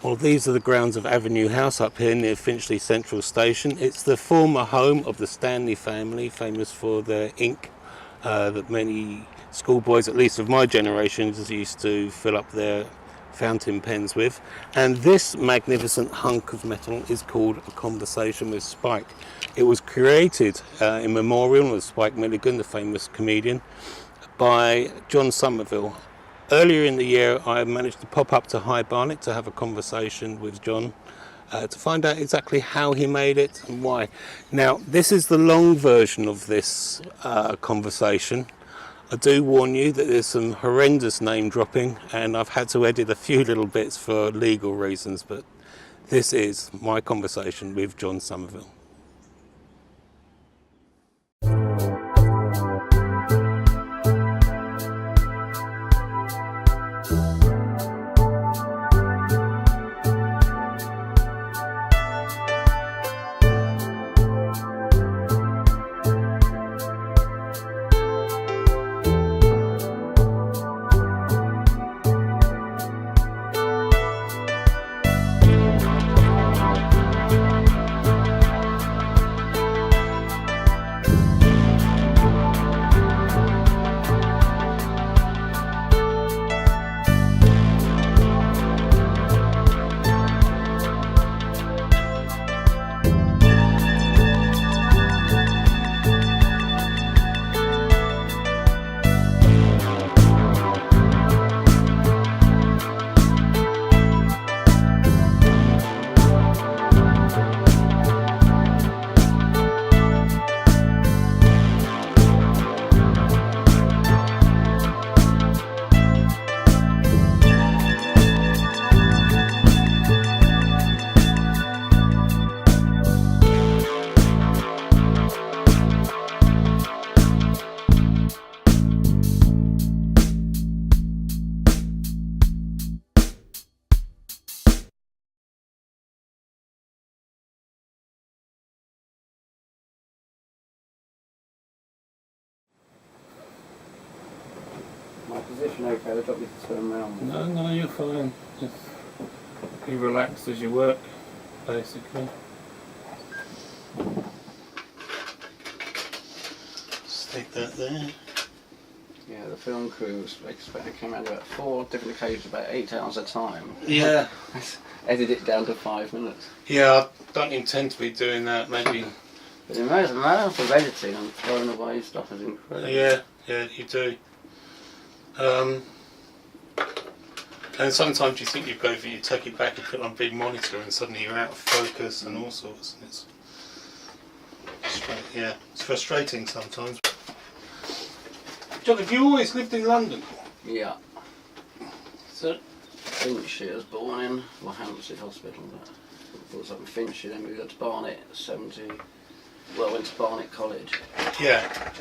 Well, these are the grounds of Avenue House up here near Finchley Central Station. It's the former home of the Stanley family, famous for their ink that many schoolboys, at least of my generation, used to fill up their fountain pens with. And this magnificent hunk of metal is called A Conversation with Spike. It was created in memorial of Spike Milligan, the famous comedian, by John Somerville. Earlier in the year, I managed to pop up to High Barnet to have a conversation with John to find out exactly how he made it and why. Now, this is the long version of this conversation. I do warn you that there's some horrendous name dropping, and I've had to edit a few little bits for legal reasons, but this is my conversation with John Somerville. My position okay? I've got me to turn around. No, you're fine. Just be relaxed as you work, basically. Stick that there. Yeah, the film crew came out about 4 different occasions, about 8 hours a time. Yeah. Edit it down to 5 minutes. Yeah, I don't intend to be doing that, maybe. But the amount of editing and throwing away stuff is incredible. Yeah, you do. And sometimes you think you go for, you take it back and put it on a big monitor and suddenly you're out of focus and all sorts, and it's frustrating sometimes. John, have you always lived in London? Yeah. So, Finchley, I was born in Hampstead Hospital, but I was up in Finchley, then moved up to Barnet at 70. Well, I went to Barnet College. Yeah.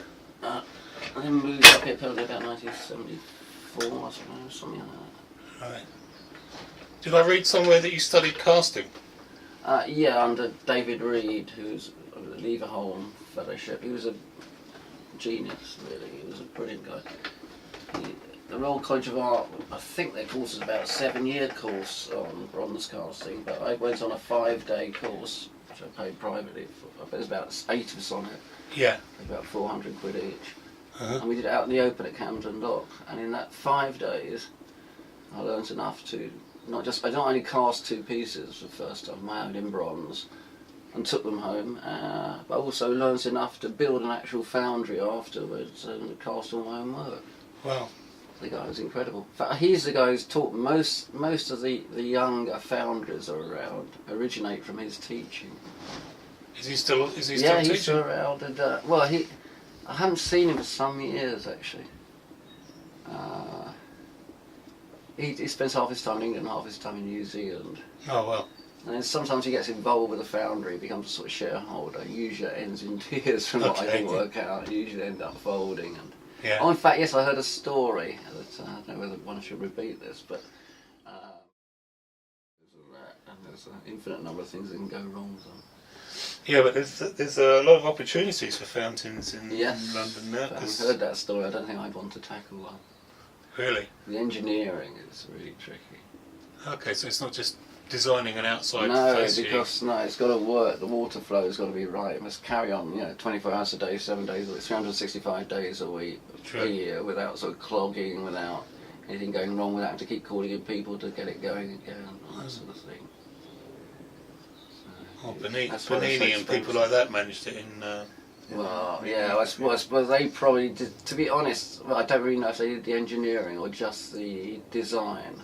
And then moved up here probably about 1974, I suppose, something like that. Right. Did I read somewhere that you studied casting? Yeah, under David Reed, who's under the Leverhulme Fellowship. He was a genius, really. He was a brilliant guy. The Royal College of Art, I think their course is about a 7-year course on bronze casting, but I went on a 5-day course, which I paid privately for. There's about 8 of us on it. Yeah. About 400 quid each. Uh-huh. And we did it out in the open at Camden Dock. And in that 5 days, I learnt enough to I not only cast 2 pieces for the first time, my own in bronze, and took them home, but I also learnt enough to build an actual foundry afterwards and cast all my own work. Wow. The guy was incredible. In fact, he's the guy who's taught most of the younger foundries around, originate from his teaching. Is he still teaching? Yeah, he's still around. And, I haven't seen him for some years, actually. He spends half his time in England, half his time in New Zealand. Oh, well. And then sometimes he gets involved with the foundry, becomes a sort of shareholder. Usually it ends in tears from what I can work out. It usually ends up folding. And yeah. Oh, in fact, yes, I heard a story that I don't know whether one should repeat this, but there's an infinite number of things that can go wrong. So. Yeah, but there's a lot of opportunities for fountains in London now. I've heard that story. I don't think I'd want to tackle one. Really? The engineering is really tricky. Okay, so it's not just designing an outside No, fascia. because it's got to work. The water flow has got to be right. It must carry on, 24 hours a day, 7 days a week, 365 days a week, a year, without sort of clogging, without anything going wrong, without having to keep calling in people to get it going again, all that sort of thing. Oh, Benini and people like that managed it in. I suppose they probably did. To be honest, I don't really know if they did the engineering or just the design.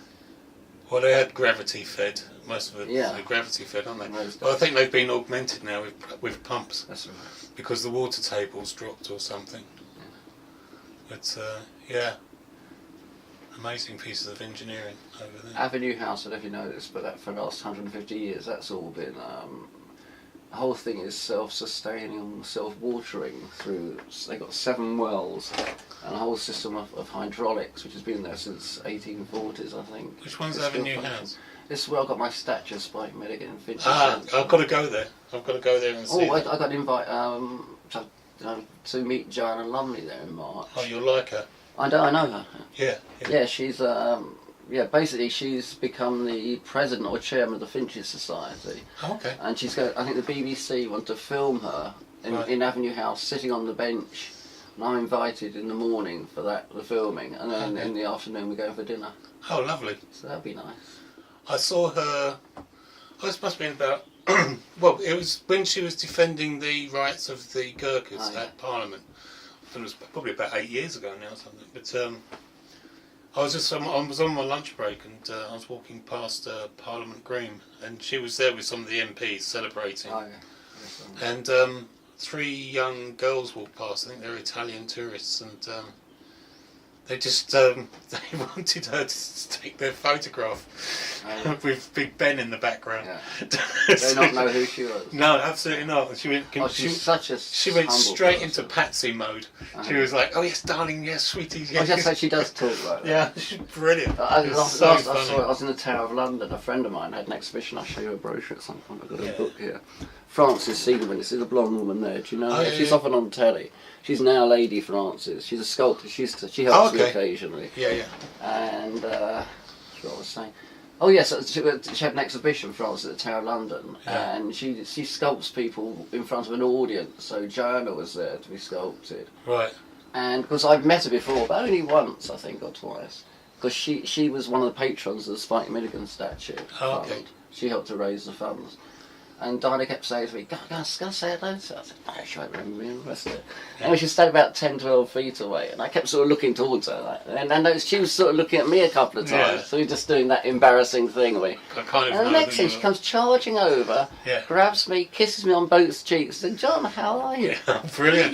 Well, they had gravity fed. Most of it, they're gravity fed, aren't they? Well, I think they've been augmented now with pumps. That's right. Because the water table's dropped or something. Yeah. But amazing pieces of engineering over there. Avenue House, I don't know if you know this, but that for the last 150 years, that's all been. The whole thing is self-sustaining, self-watering through. They've got 7 wells and a whole system of hydraulics, which has been there since 1840s, I think. Which one's Avenue House? This is where I got my statue of Spike Milligan in Finch. I've got to go there. I've got to go there and see. I got an invite to meet Joanna Lumley there in March. Oh, you'll like her. I know her. Yeah. She's basically she's become the president or chairman of the Finches Society. Oh, okay. And she's going. I think the BBC want to film her in Avenue House sitting on the bench, and I'm invited in the morning for the filming, and then in the afternoon we go for dinner. Oh, lovely. So that'd be nice. I saw her. This must have been about. Well, it was when she was defending the rights of the Gurkhas at Parliament. I think it was probably about 8 years ago now or something. But I was on my lunch break and I was walking past Parliament Green, and she was there with some of the MPs celebrating. Oh, yeah. And 3 young girls walked past. I think they're Italian tourists, and they just they wanted her to take their photograph with Big Ben in the background. Yeah. They don't know who she was. No, absolutely not. She went. She went straight into Patsy mode. She was like, "Oh yes, darling, yes, sweetie." Yes. I just say she does talk like that. Yeah, she's brilliant. I was in the Tower of London. A friend of mine had an exhibition. I'll show you a brochure at some point. I've got a book here. Frances Siegelman, you see the blonde woman there, do you know her? She's often on telly. She's now Lady Frances. She's a sculptor. She helps me occasionally. Yeah. And that's what I was saying. Oh yes, she had an exhibition, Frances, at the Tower of London, and she sculpts people in front of an audience. So Joanna was there to be sculpted. Right. And because I've met her before, but only once, I think, or twice. Because she was one of the patrons of the Spike Milligan statue. Oh, okay. She helped to raise the funds. And Diana kept saying to me, go and say hello to her. I said, no, she won't remember me and the rest of it. And she stayed about 10, 12 feet away, and I kept sort of looking towards her. And I noticed she was sort of looking at me a couple of times, so we were just doing that embarrassing thing. And the next thing, she comes charging over, grabs me, kisses me on both cheeks, said, John, how are you? Yeah, brilliant.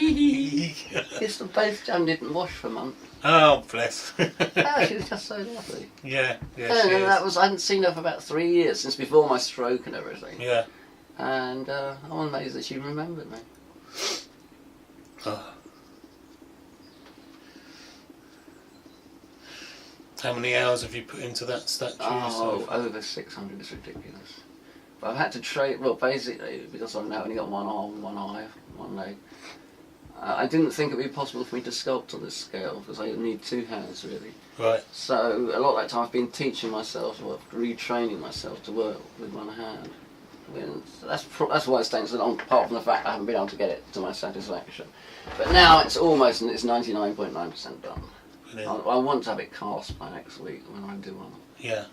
Kissed them both. John didn't wash for a month. Oh, bless. She was just so lovely. Yeah, and that was, I hadn't seen her for about 3 years, since before my stroke and everything. Yeah. And I'm amazed that she remembered me. Oh. How many hours have you put into that statue? Over 600, it's ridiculous. But I've had to trade, well, basically, because I've now only got one arm, one eye, one leg. I didn't think it would be possible for me to sculpt on this scale, because I need 2 hands, really. Right. So, a lot of that time I've been teaching myself, or retraining myself to work with one hand. That's why it's taken so long, apart from the fact I haven't been able to get it to my satisfaction. But now it's 99.9% done. I want to have it cast by next week when I do one. Yeah.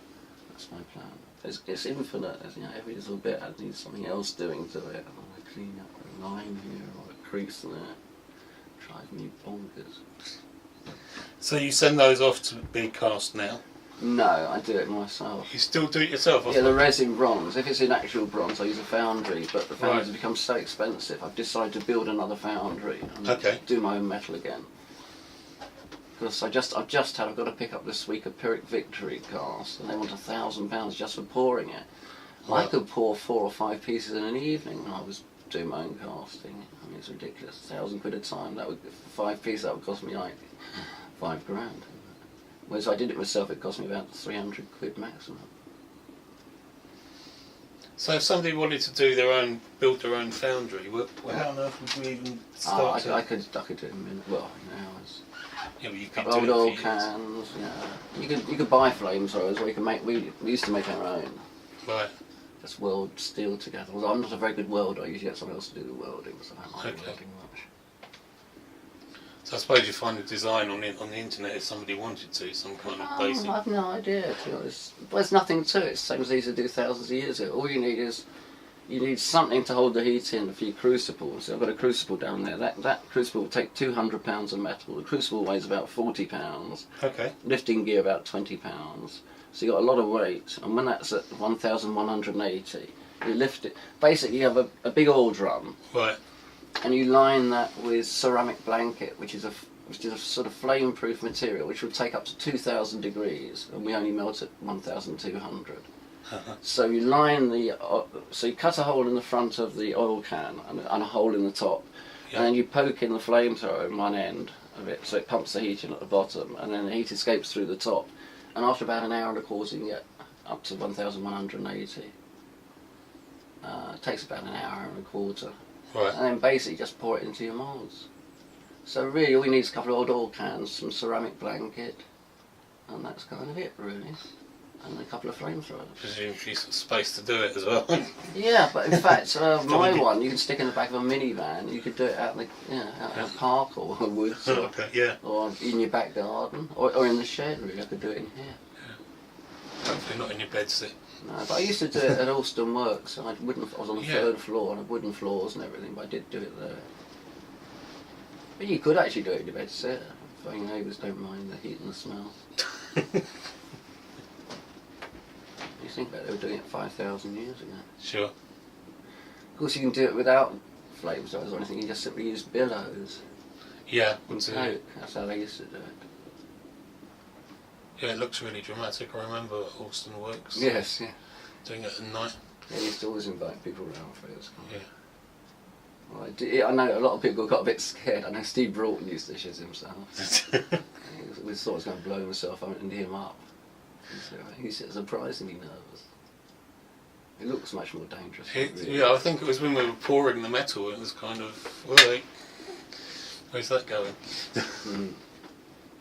That's my plan. It's infinite. Every little bit I need something else doing to it. I clean up a line here or a crease there. Drive me bonkers. So you send those off to be cast now? No, I do it myself. You still do it yourself? Yeah, the resin bronze. If it's in actual bronze, I use a foundry, but the foundries have become so expensive, I've decided to build another foundry and do my own metal again. Because I've got to pick up this week a Pyrrhic Victory cast, and they want £1,000 just for pouring it. Well, I could pour 4 or 5 pieces in an evening when I was doing my own casting. I mean, it's ridiculous. £1,000 a time. That would, for 5 pieces, that would cost me like £5 grand. Whereas I did it myself, it cost me about £300 maximum. So if somebody wanted to build their own foundry, how on earth would we even start? I could do it in a minute. Well, in hours. Yeah, well, you could old oil cans. Yeah. You could buy flamethrowers, or you can make. We used to make our own. Right. Just weld steel together. Although I'm not a very good welder, I usually get someone else to do the welding, so I don't like welding much. So I suppose you find a design on the internet if somebody wanted to, some kind of basic. I have no idea, to be honest. Well, there's nothing to it. It's the same as they used to do thousands of years ago. All you need is something to hold the heat in, a few crucibles. So I've got a crucible down there. That crucible will take 200 pounds of metal. The crucible weighs about 40 pounds. Okay. Lifting gear about 20 pounds. So you've got a lot of weight. And when that's at 1,180, you lift it. Basically, you have a big oil drum. Right. And you line that with ceramic blanket, which is a sort of flame-proof material, which will take up to 2,000 degrees, and we only melt at 1,200. So you line so you cut a hole in the front of the oil can and a hole in the top, and then you poke in the flamethrower in one end of it, so it pumps the heat in at the bottom, and then the heat escapes through the top, and after about an hour and a quarter you can get up to 1,180. It takes about an hour and a quarter. Right. And then basically just pour it into your moulds. So really all you need is a couple of old oil cans, some ceramic blanket, and that's kind of it really. And a couple of flamethrowers. Presumably space to do it as well. Yeah, but in fact, my one you can stick in the back of a minivan. You could do it out in a park or a woods, or in your back garden, or in the shed. Really, I could do it in here. Yeah. Hopefully not in your bedsit. No, but I used to do it at Alston Works. I was on the third floor, and had wooden floors and everything. But I did do it there. But you could actually do it in your bedsit. If your neighbours don't mind the heat and the smell. You think about it, they were doing it 5,000 years ago. Sure. Of course, you can do it without flamethrowers or anything. You just simply use billows. Yeah. And coke. That's how they used to do it. Yeah, it looks really dramatic. I remember Alston Works. Yes, yeah. Doing it at night. They used to always invite people around for this. Yeah. Well, I know a lot of people got a bit scared. I know Steve Broughton used to shit himself. We thought he was going to blow himself up and him up. He's surprisingly nervous. It looks much more dangerous. Really. Yeah, I think it was when we were pouring the metal. It was kind of, well, where's that going?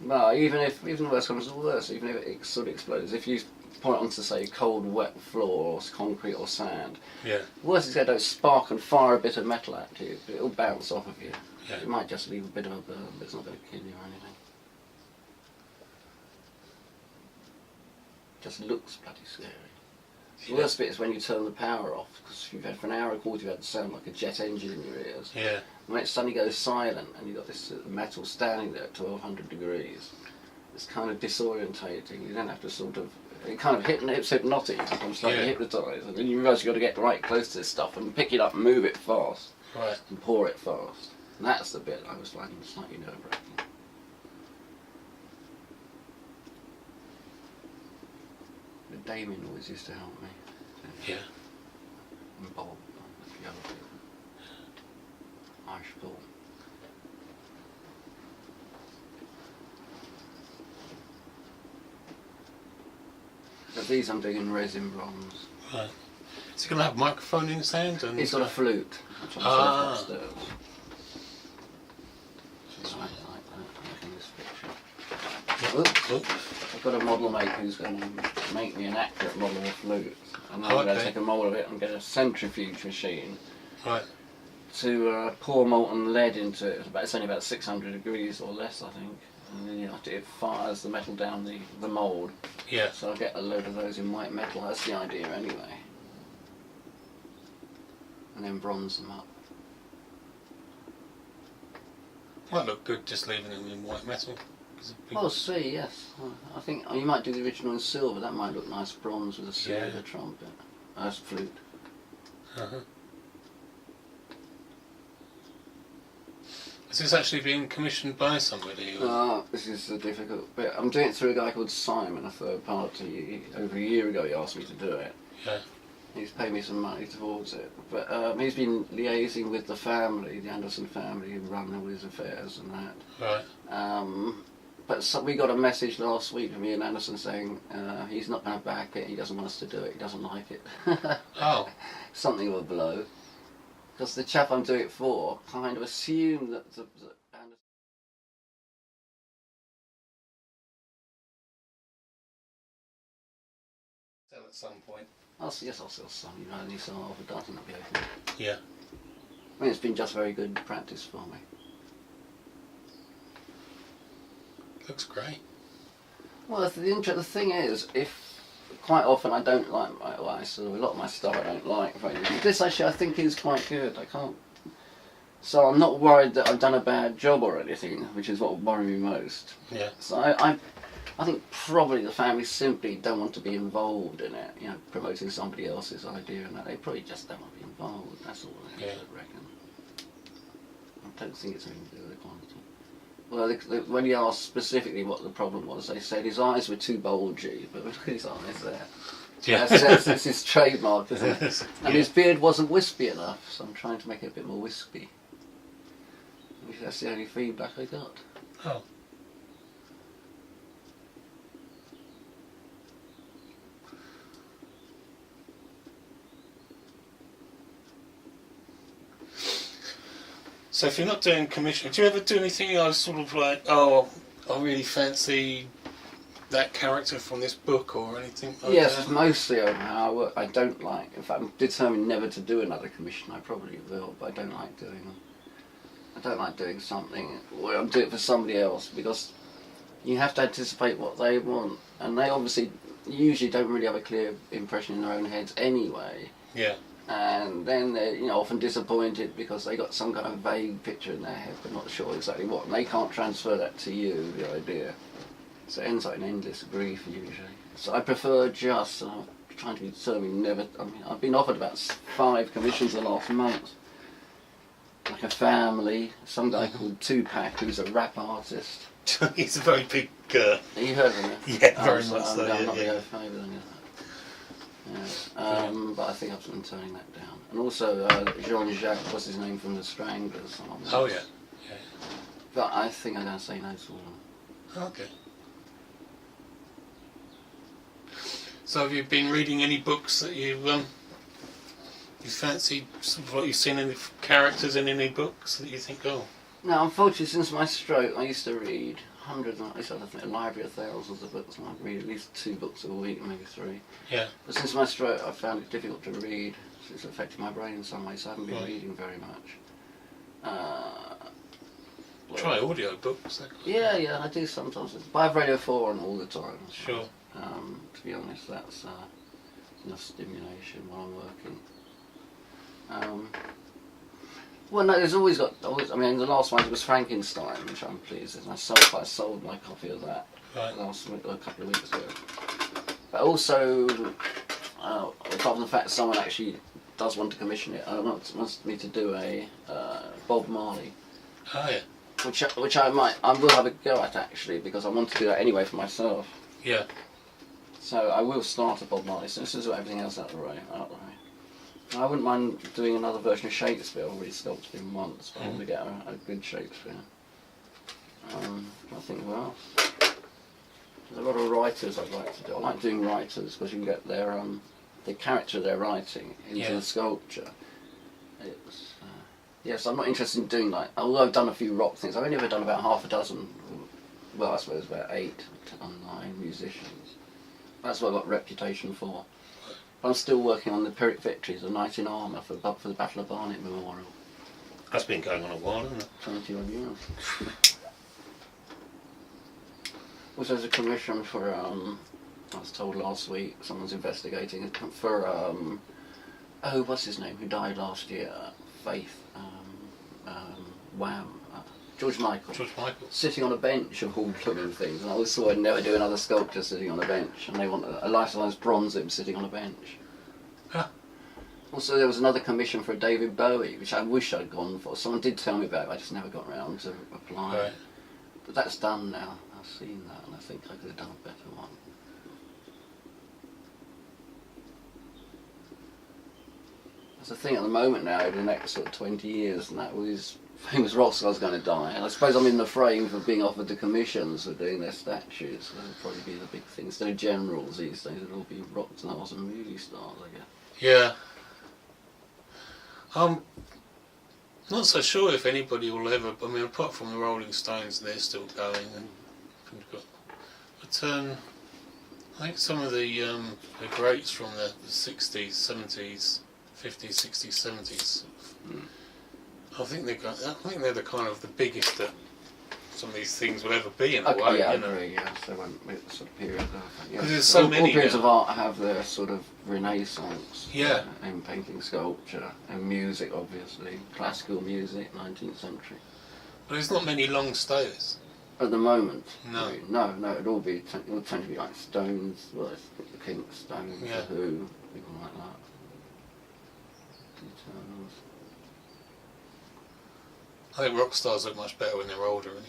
Well, even the worst comes to the worst, even if it sort of explodes, if you point it onto, say, cold, wet floor or concrete or sand, worst is going to spark and fire a bit of metal at you, but it'll bounce off of you. Yeah. It might just leave a bit of a burn, but it's not going to kill you or anything. Just looks bloody scary. The worst bit is when you turn the power off, because you've had for an hour and a quarter you've had the sound like a jet engine in your ears. Yeah. When it suddenly goes silent and you've got this metal standing there at 1,200 degrees, it's kind of disorientating. You don't have to sort of, it kind of it's hypnotic. You become slightly hypnotised, and then you realise you've got to get right close to this stuff and pick it up and move it fast. Right. And pour it fast. And that's the bit I was finding slightly nerve-wracking. But Damien always used to help me. Yeah. And Bob and a few other people. Irish Paul. But these I'm doing in resin bronze. Right. Is he going to have a microphone in his hand? And he's got a flute, which I'm upstairs. It's like that, in this picture. I've got a model maker who's going to make me an accurate model of a flute. And I'm going to take a mould of it and get a centrifuge machine. Right. To pour molten lead into it. It's only about 600 degrees or less, I think. And then it fires the metal down the mould. Yeah. So I'll get a load of those in white metal. That's the idea anyway. And then bronze them up. Might look good just leaving them in white metal. We'll see, yes. I think you might do the original in silver. That might look nice. Bronze with a silver trumpet. That's flute. Is this actually being commissioned by somebody? This is the difficult bit. I'm doing it through a guy called Simon, a third party. Over a year ago he asked me to do it. Yeah. He's paid me some money towards it. But he's been liaising with the family, the Anderson family, who run all his affairs and that. Right. But we got a message last week from Ian Anderson saying he's not going to back it, he doesn't want us to do it, he doesn't like it. Oh. Something of a blow. Because the chap I'm doing it for kind of assumed that Anderson Still at some point. I'll sell some, you know, only sell half a dozen, that'll be okay. Yeah. I mean, it's been just very good practice for me. Looks great. Well, the thing is, if quite often I don't like a lot of my stuff I don't like. This actually I think is quite good. I can't. So I'm not worried that I've done a bad job or anything, which is what would worry me most. Yeah. So I think probably the family simply don't want to be involved in it, you know, promoting somebody else's idea and that. They probably just don't want to be involved, that's all it is, I reckon. I don't think it's anything to do with the quantity. Well, when he asked specifically what the problem was, they said his eyes were too bulgy, but look at his eyes there. Yeah. That's his trademark, isn't it? And his beard wasn't wispy enough, so I'm trying to make it a bit more wispy. That's the only feedback I got. Oh. So if you're not doing commission, do you ever do anything else sort of like, oh, I really fancy that character from this book or anything like yes, that? mostly how I work. I don't like, in fact I'm determined never to do another commission. I probably will, but I don't like doing them. I don't like doing something where I'm doing it for somebody else, because you have to anticipate what they want, and they obviously usually don't really have a clear impression in their own heads anyway. Yeah. And then they're, you know, often disappointed because they got some kind of vague picture in their head but not sure exactly what, and they can't transfer that to you, the idea. So it ends up in endless grief usually. So I prefer just, trying to be determined never, I mean, I've been offered about 5 commissions the last month. Like a family, some guy called Tupac who's a rap artist. He's a very big You heard of him? Yeah, very much so. I'm not Yeah. going to go favour than but I think I've been turning that down. And also Jean-Jacques, what's his name, from the Stranglers. Oh yeah. Yeah. But I think I'm going to say no to all of them. Okay. So have you been reading any books that you fancy? Sort of like you've seen any characters in any books that you think, oh? Now, unfortunately, since my stroke, I used to read hundreds. I used to have a library of thousands of books, and I'd read at least 2 books a week, maybe 3. Yeah. But since my stroke, I found it difficult to read. It's affected my brain in some ways, so I haven't been reading very much. Try audio books. Yeah, I do sometimes. But I have Radio 4 on all the time. Sure. To be honest, that's enough stimulation while I'm working. Well, no, there's always got. I mean, the last one was Frankenstein, which I'm pleased with. I sold my copy of that last week, or a couple of weeks ago. But also, apart from the fact someone actually does want to commission it, wants me to do a Bob Marley. Oh yeah. Which I will have a go at actually, because I want to do that anyway for myself. Yeah. So I will start a Bob Marley as soon as everything else out the way. I wouldn't mind doing another version of Shakespeare. I've already sculpted him once, but I want to get a good Shakespeare. I think who else? There's a lot of writers I'd like to do. I like doing writers because you can get their the character they're writing into the sculpture. It's, yes, I'm not interested in doing although I've done a few rock things, I've only ever done about half a dozen, well I suppose about 8 or 9 musicians. That's what I got reputation for. I'm still working on the Pyrrhic Victories, a Knight in Armour for the Battle of Barnet Memorial. That's been going on a while, hasn't it? 21 years. Also, there's a commission for, I was told last week, someone's investigating it, for, what's his name, who died last year? Faith, Wham. George Michael. George Michael. Sitting on a bench of all blooming things, and I always thought I'd never do another sculpture sitting on a bench, and they want a life-size bronze of him sitting on a bench. Huh. Also, there was another commission for David Bowie, which I wish I'd gone for. Someone did tell me about it, I just never got around to applying. Right. But that's done now. I've seen that, and I think I could have done a better one. That's the thing at the moment now, over the next sort of 20 years, and that was famous rock star's going to die, and I suppose I'm in the frame for being offered the commissions for doing their statues. So that'll probably be the big thing. Instead of generals these days, it'll be rock stars and movie stars, I guess. Yeah. Not so sure if anybody will ever. I mean, apart from the Rolling Stones, they're still going, and we've got. But I think some of the greats from the 60s, 70s, 50s, 60s, 70s. I think they're the kind of the biggest that some of these things will ever be in a way. Yeah, I you know? agree. Yeah, so it's sort of period. Because there's so many. All periods now. of art have their sort of renaissance. Yeah. In painting, sculpture, and music, obviously, classical music, 19th century. But there's not many long stayers. At the moment, No. it'd all be it would tend to be like Stones, well, the Kinks, Stones, Yeah. The Who, people like that. The Eternals. I think rock stars look much better when they're older anyway.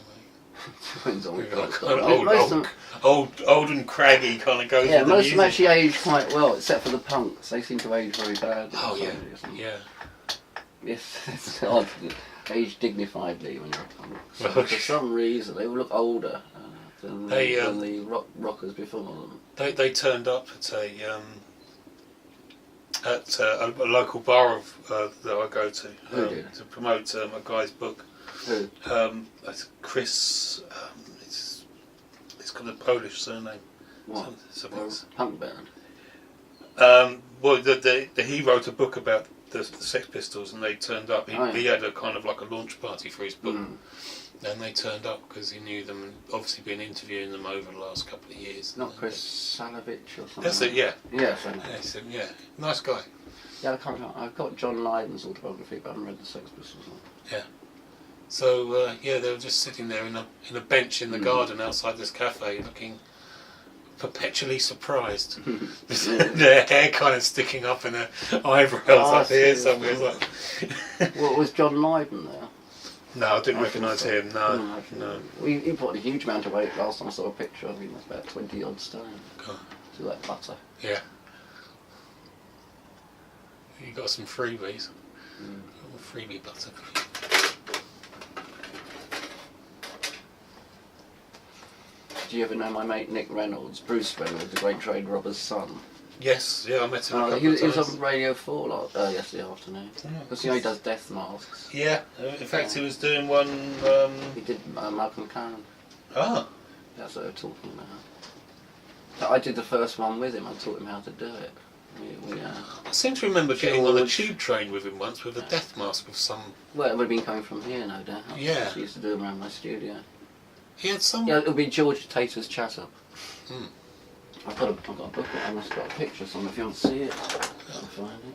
Depends on We've what got you've kind got. of old and craggy kind of goes Yeah, with the most of them music. actually age quite well, except for the punks. They seem to age very badly. Oh yeah, yeah. Yes, it's hard to age dignifiedly when you're a punk. So Well, for some reason, they all look older than the rockers before them. They turned up at a local bar that I go to to promote a guy's book. Who? It's Chris. It's got a Polish surname. What? Something. A punk band? Well, he wrote a book about the Sex Pistols, and they turned up. He had a kind of like a launch party for his book, and they turned up because he knew them and obviously been interviewing them over the last couple of years. Not Chris Salovich or something? That's it, yeah. Yes, I know. Yeah, he said, yeah, nice guy. Yeah, I can't remember. I've got John Lydon's autobiography, but I haven't read the Sex Pistols one. Yeah. So they were just sitting there in a bench in the garden outside this cafe, looking perpetually surprised. Their hair kind of sticking up and their eyebrows up here somewhere. Like... Well, was John Lydon there? No, I didn't recognise him. No. He put a huge amount of weight last time I saw a picture of him. He was about 20 odd stone. God. So like butter. Yeah. You got some freebies. Freebie butter. Do you ever know my mate Nick Reynolds, Bruce Reynolds, the great trade robber's son? Yes, yeah, I met him a couple He of was times. on Radio 4 yesterday afternoon. Because he does death masks. Yeah, in fact he was doing one... He did Malcolm Cannon. Ah. That's what they were talking about. So I did the first one with him. I taught him how to do it. I seem to remember getting on a tube train with him once with a death mask of some... Well, it would have been coming from here, no doubt. Yeah. I used to do them around my studio. He had some... Yeah, it would be George Tater's Chat-Up. Hmm. I've got a book, I've just got a picture somewhere if you want to see it. I'll find it.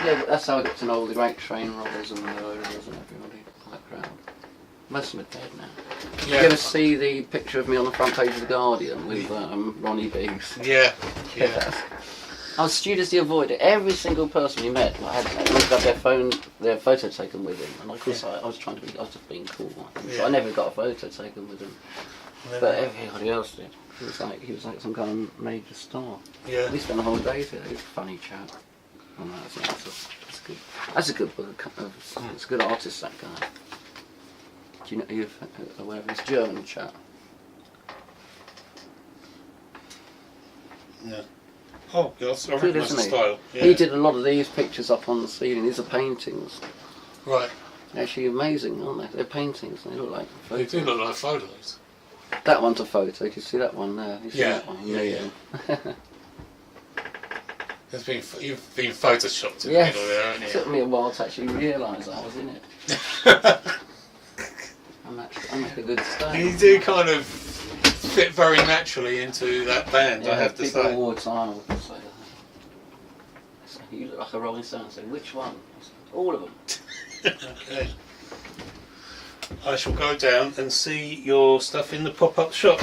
Yeah, but that's how I got to know all the great train robbers and the murderers and everybody, that crowd. Most of them are dead now. Yeah. Did you ever see the picture of me on the front page of The Guardian with Ronnie Biggs? Yeah. I was studiously avoided. Every single person we met had their photo taken with him, and of course I was just being cool. So I never got a photo taken with him, but everybody else did. He was like some kind of major star. Yeah. We spent the whole day together. He was a funny chap. And that's good. That's a good book. It's a good artist, that guy. Do you know? Are you aware of this German chap? No. Oh, yes, I Good, recognise the isn't he? style. Yeah. He did a lot of these pictures up on the ceiling. These are paintings. Right. They're actually amazing, aren't they? They're paintings. They look like They photos. do look like photos. That one's a photo. Can you see that one there? You see Yeah. that one? Yeah. You've been photoshopped in Yes. the middle there, It haven't took you? me a while to actually realise I was in it. I make a good stone. You do kind of fit very naturally into that band, I have to people say. all the time will say that. You look like a Rolling Stone. I say, which one? I say, all of them. Okay. I shall go down and see your stuff in the pop-up shop.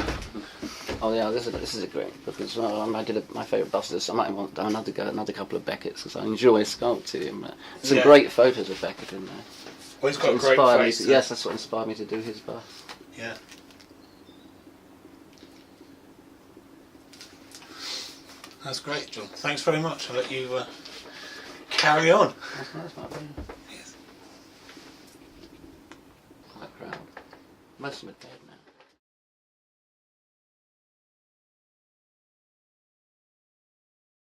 Oh yeah, this is a great book as well. I did my favourite busters. I might want another couple of Beckett's because I enjoy sculpting. There's some great photos of Beckett in there. Well, he's got a Inspired great me face. to- yes, that's what inspired me to do his bust. Yeah. That's great, John. Thanks very much. I'll let you carry on. That's nice, my friend. Yes. That crowd. Most of them are dead now.